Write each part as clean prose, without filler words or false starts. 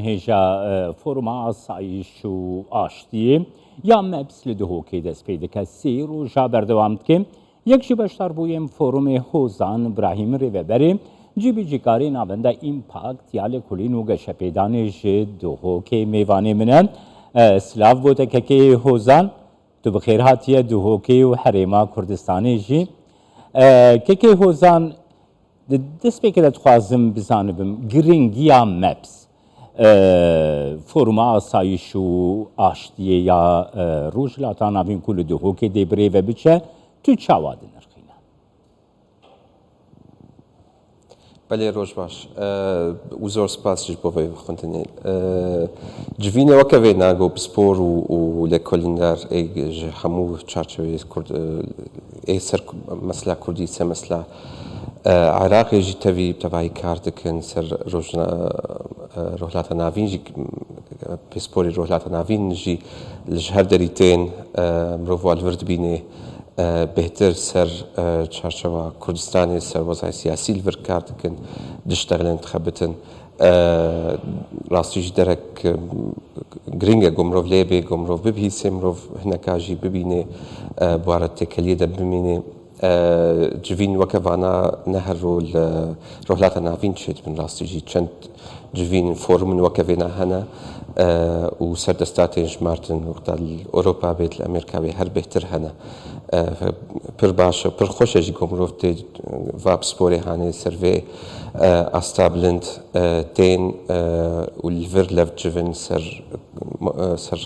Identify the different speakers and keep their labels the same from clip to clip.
Speaker 1: هێژە فۆرما ئاسایش و ئاشتیە یا مەبس لە دهۆکەی دەست پێ دەکات سێ ڕۆژە بەردەوام دکەن یەکشی بەشدار بوویم فۆرمێ هۆزان براهیم ڕێڤەبەرێ جیبی جیکاری ناوەندە ئیمپاکت یا لە کولین و گەشەپێدانێژ دهۆکێ میوانێ منە سلااف بۆ تەکەکەی هۆزان تو بخێر هاتیە دهۆکەی و هەرێما کوردستانێژی کەکەی هۆزان دەست پێکە دەتخوازم بزانبم گرنگیە مەبس فۆرما ئاسایش و ئاشتیە یا ڕۆژهەڵاتە ناوین کو لە دهۆکێ دێبرێڤە بچە تو چاوا دنرخینە
Speaker 2: بەلێ ڕۆژ باش و زۆر سپاسش بۆ بەی خوێندنێ جوینەوەکە وێ ناگۆ پسپۆر و لە کۆلیندار هەموو چارچەوەی سەر مەسلا کوردی سە مەسلا عراقێژی تەوی تەبایی کار دەکەن سەر ڕۆژهەڵاتە ناوینژی پسپۆری ڕۆژهەڵاتە ناوینژی لەژ هەر دەریتێن مرۆڤ والڤرد بینێ بهتر سەر چارچەوە کوردستانی سەر وەزای سیاسی لڤر کار دەکەن دشتەغلێن تخەبتن ڕاستیژی دەرەک گرنگە گۆ مرۆڤ لێ بێ گۆ مرۆڤ ببیسێ مرۆڤ هەنەکاژی ببینێ بوارە تێکەلیە دەبمینێ جوین وەکە وانە نەهەڕۆ لە ڕۆژهەڵاتە ناوین چێت من ڕاستیژی چەند جوین فۆرمن وەکە وێنە هەنە و سەردەستاتێن ژمارتن وەقتا ئۆرۆپا بێت لە ئەمریکاوێ هەر بهتر هەنە پر باشە پر خۆشەژی گۆ مرۆڤ تێ وا پسپۆرێ هانێ سەرڤێ ئاستا بلند تێن و لڤر لەڤ جوین سەر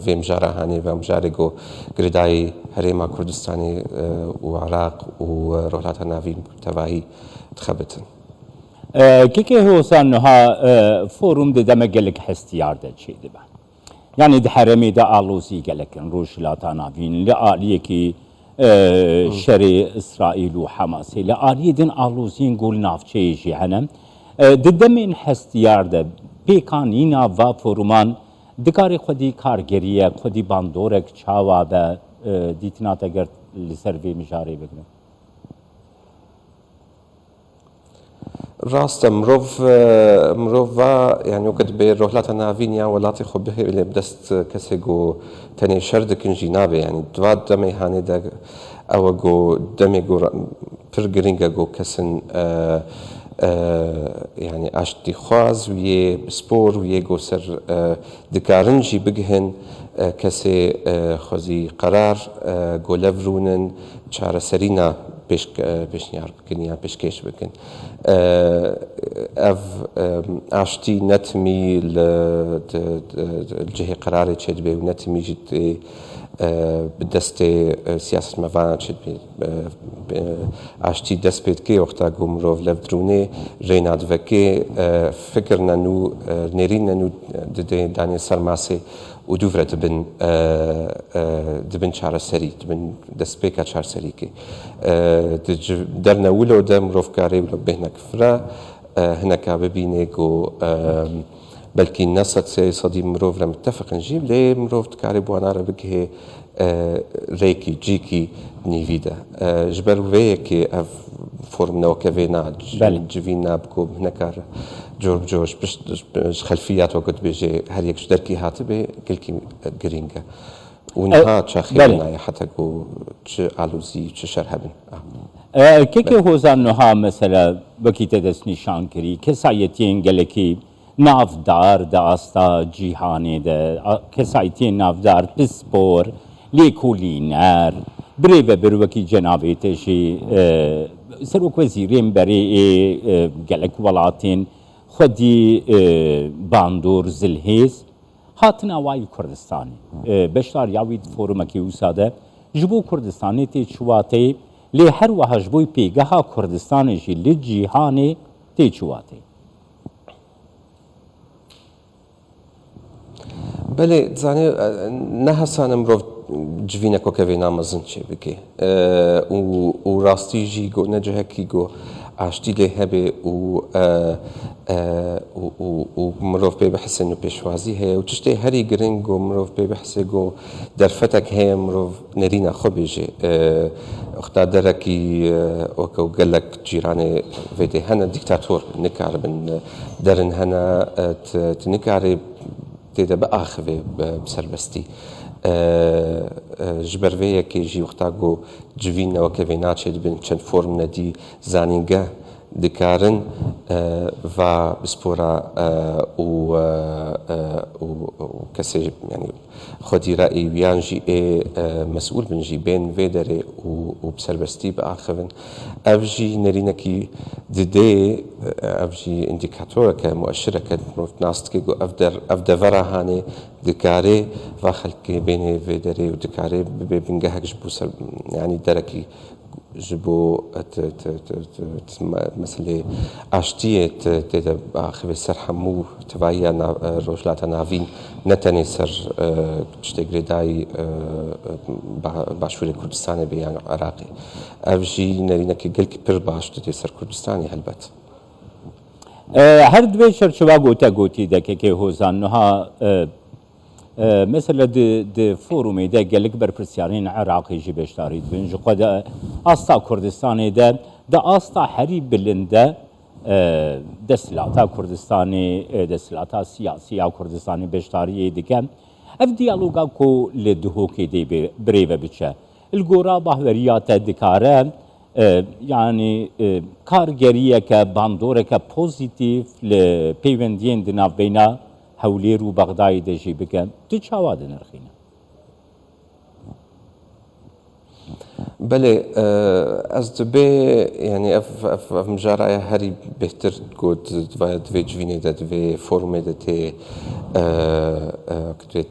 Speaker 2: vêmjara hanê vemjarê got girdayê herêma Kurdistanê û Iraq û Rojhilata Navîn tevahî dixebitin.
Speaker 1: Kekê hosan niha forum di deme gelek hestiyar de çê dibe. Yani di heremê de alozî gelekin Rojhilata Navîn li aliyekî şerê İsraîl û Hemasê li aliyê din aloziyên gul navçeyê jî hene. Di demên hestiyar de pêkanîna va foruman dikarê xwedî kargeriye xwedî bandorek çawa be dîtina te gert li ser vê mijarê bigirin.
Speaker 2: ڕاستە مرۆڤ یان وەکە دەبێ ڕۆژهەڵاتە ناوین یان وڵاتی خۆ بهێ لێ بدەست کەسێک گۆ تەنێ شەر دکن ژی نابێ ینی دوا دەمەی هانێدا ئەوە گۆ دەمێ گۆ پر گرنگە گۆ کەسن ینی ئاشتی خواز و یێ سپۆر و یێ گۆ سەر دکارنجی بگهن کەسێ خۆزی قەرار گۆ لەڤرونن چارەسەرینا پێشنیار بکەن یا پێشکەش بکەن. ئەڤ ئاشتی نەتمی لە جهێ قەرارێ چێت بێ و نەتمیژی بدەستێ سیاسەتمەڤانە چێت بێ ئاشتی دەست پێت کێ وەختا گۆ مرۆڤ لەڤ درونێ ڕێنادڤەکێ فکر نەن و نێرین نەن و ددێ دانێ سەرماسێ و دوورە دبن چارەسەری دبن دەستپێکە چارسەریکێ دەرنەولۆ دە مرۆڤکارێ لە بێنە کفرە هەنەکا ببینێ گۆ بەلکی نەسەد سەدی مرۆڤ لە متتەفقن ژی لێ مرۆڤ دکارێ بوانارە بگهێ ڕێکی جیکی نیڤیدە ji ber vêyekê ev formneweke vê civîn nabikۆ hinekare cor bi cor ji xelfiyat wekî dibêje her yek ji derkî hatibê gelkî girîng e û niha çaxêr naye heta ku çi alozî çi şer hebin.
Speaker 1: Kekê hozan niha mesela wekî te dest nîşan kirî kesayetiyên gelekî navdar de asta cîhanê de kesayetiyên navdar pispor lêkolîner birêve bir wekî cenabê te jî serok wezîrên berê gelek welatên xwedî bandor zilhêz hatin awayî Kurdistanê beşdar ya wî forumekî wisa de ji bo Kurdistanê tê çiwatê lê her wiha ji bo pêgeha Kurdistanê jî li cîhanê tê çiwatê.
Speaker 2: بەێ زانێ نەهەسانە مرۆڤ جوینەکۆکە وێ نامەزن چێ بکێ و ڕاستیژی گۆ نەجهەکی گۆ ئاشتی لێ هەبێ و مرۆڤ پێ بحسن و پێشوازی هەیە و تشتێ هەری گرنگ و مرۆڤ پێ بحسێک و دەرفەتێک هەیە مرۆڤ نەرینە خۆ بێژێ ئەختا دەرەکی وەکە و گەلک جیرانێ vêdê hene dîktatۆr nikaribin derin hene nikarê têde biaxivê bi serbestî ji ber vê yekê jî wexta got civînewekevê naçê dibin çend formine dî zanîngeh dikarin va bispora û kesê yani xwedî raî wiyan jî ê mesûl bin jî bên vê derê û bi serbestî biaxivin ev jî nêrînekî didê ev jî îndîkatoreke mueşireke mirov nas dike got ev devera hanê dikarê va xelkê bênê vê derê û dikarê bibe bingehek ji bo yani derekî ji bo meselê aştiyê têde axivê ser hemû tivaiya rojhilata navîn ne tenê ser tiştê girêdayî Başûrê Kurdistanê bê yan Iraqê ev jî nêrînekî gelkî pir baş didê ser Kurdistanê helbet.
Speaker 1: هەر دوێ شەرچەوا گۆتە گوتی دەکێکێ هۆزان نها مثلا د فۆرومê de gelek berpirsiyarên Iraqê jî beşdarî dibin ji xwe de asta Kurdistanê de di asta herî bilind de desthilata Kurdistanê desthilata siyasî ya Kurdistanê beşdariyê dike ev diyaloga ku li dihokê de birêve biçe il gora bahweriya te dikare yani kargeriyeke bandoreke pozîtîv li peywendiyên di navbeyna Hewlêr û Bexdayê de jî bike tu çawa dinirxîne
Speaker 2: Belê ez dibê yani ev mijaraya herî bêhtir got divê civînê de divê formê de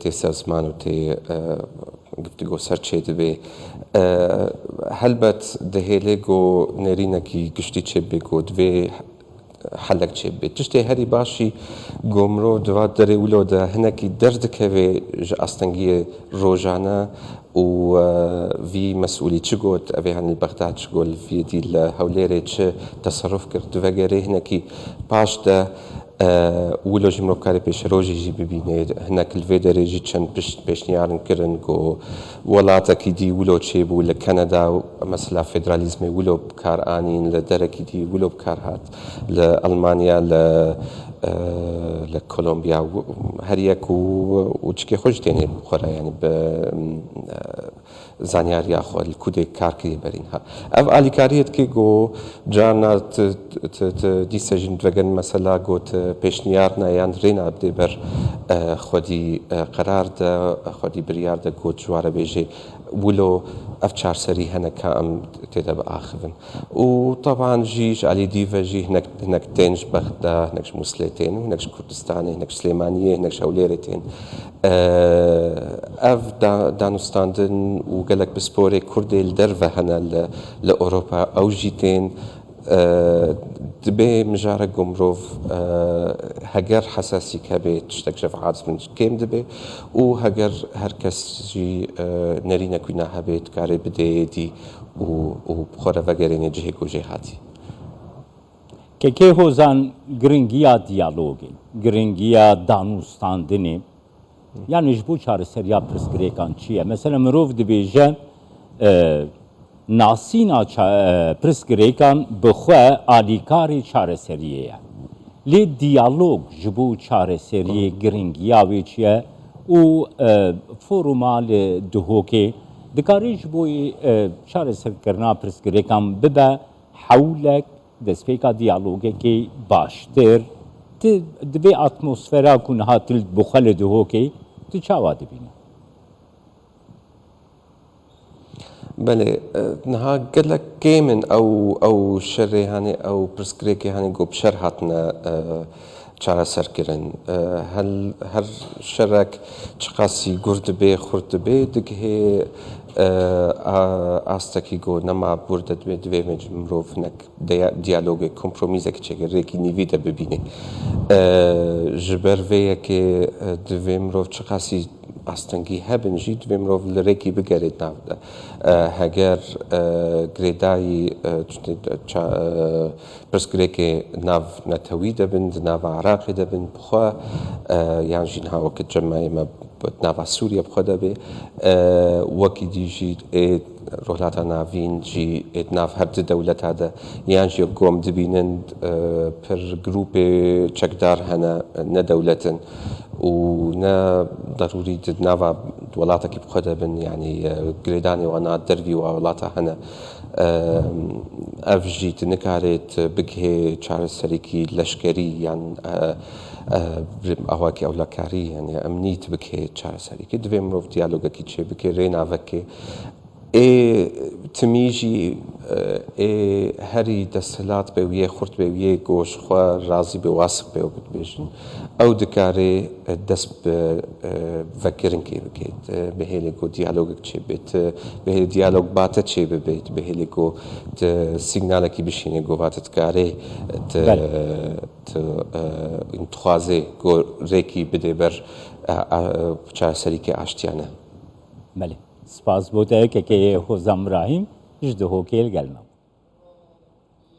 Speaker 2: tê ser ziman û tê giftîgo ser çê dibe helbet dihêlê got nêrînekî giştî çêbê got divê helek çêbê tiştê herî başî got mirov diva derê wilo de hinekî derdikeve ji astengiyê rojane û vî mesûlî çi got evê hani li Bexdad çi got vî dî li Hewlêrê çi tesirruf kir divegerê hinekî paş de wilo jî mirov karê pêşerojî jî bibîne hinek li vê derê jî çend pêşniyarin kirin got welatekî dî wilo çêbû li Kanada mesela federalîzmê wilo bikar anîn li derekî dî wilo bikar hat li Almanya li Kolombiya her yek û çikê xwe ji tenê bixwere yani bi zanyariya xwe li ku dê kar kirî berîn ha ev alîkariyê dike got carna dîsa jî divegerin mesela got pêşniyarina yan rêna bidê ber xwedî qerar de xwedî biryar de got ji ware bêje wilo ev çarserî hene ka em têde biaxivin û teban jî ji alî dî ve jî hinek tên ji Bexda hinek ji Muslê tên û hinek ji Kurdistanê hinek ji Slêmaniyê hinek ji Hewlêrê tên ev danûstandin û gelek bi sporê Kurdê li derve hene li Ewropa ew jî tên dibê mijarek got mirov heger hesasîk hebe tiştek ji vehat bin kêm dibe û heger her kes jî nêrînek wî nahebe dikarê bidê dî û xwe re vegerêne cihê ku jê hatî
Speaker 1: kekê hozan giringiya diyalogê giringiya danûstandinê yani ji bo çareseriya pirsgirêkan çi ye mesela mirov dibêje nasîna pirsgirêkan bi xwe alîkarê çareseriyê ye lê diyalog ji bo çareseriyê giringiya wê çi ye û foruma li dihokê dikarî ji bo çareserkirina pirsgirêkan bibe hewlek destpêka diyalogekê baştir di vê atmosfera ku niha til bixwe li dihokê tu çawa dibîne
Speaker 2: Belê niha gelek kêm in ew şerê hani ew pirsgirêkê hani got bi şer hatine çareserkirin her şerek çi qasî gur dibe xurt dibe digihê astekî got nema bûr de divê mirov hinek diyalogê kompromîzekî çêkir rêkî nîvî de bibîne ji ber vê yekê divê mirov çi qasî ئاستەنگی هەبن ژی دوێ مرۆڤ لە ڕێکی بگەرێت ناودا هەگەر گرێدایی پرسگرێکی ناو نەتەوی دەبن ناو عراقی دەبن بخوا یان ژین هاوەکە جەمایمە ناوا سووریا بخوا دەبێ وەکی دیژی ڕۆڵاتە ناوین جی ناو هەردە دەولەتادا یان ژێ گۆم دبینن پر گروپێ چەکدار هەنە نەدەولەتن و نە ضروري ناوا وڵاتێکی بخوا دەبن یعنی گرێدانی وانە دەروی و وڵاتە هەنە ئەف ژیت نکارێت بگهێ چارەسەرێکی لەشکەری یان ئاواکی ئەولاکاری یعنی ئەمنیت بکێ چارەسەرێکی دوێ مرۆڤ دیالۆگەکی چێ بکێ ڕێناوەکێ تمیژی هەری دەسەلات بێ ویە خورد بێ ویە گۆشخوا ڕازی بێ واسق بێ و بتبێژن ئەو دکارێ دەست ڤەکردنکێ بکەیت بەهێلێک و دیالۆگێک چێ بێت بەهێ دیالۆگ باتە چێ ببێت بەهێلێک و سیگنالێکی بشینێ گۆڤاتت کارێ خوازێ ڕێکی بدێ بەر چارەسەریکی ئاشتیانە
Speaker 1: بله سپاس بۆ دەیەکێکی هۆزان براهیم ژ دهۆکێل گەلمە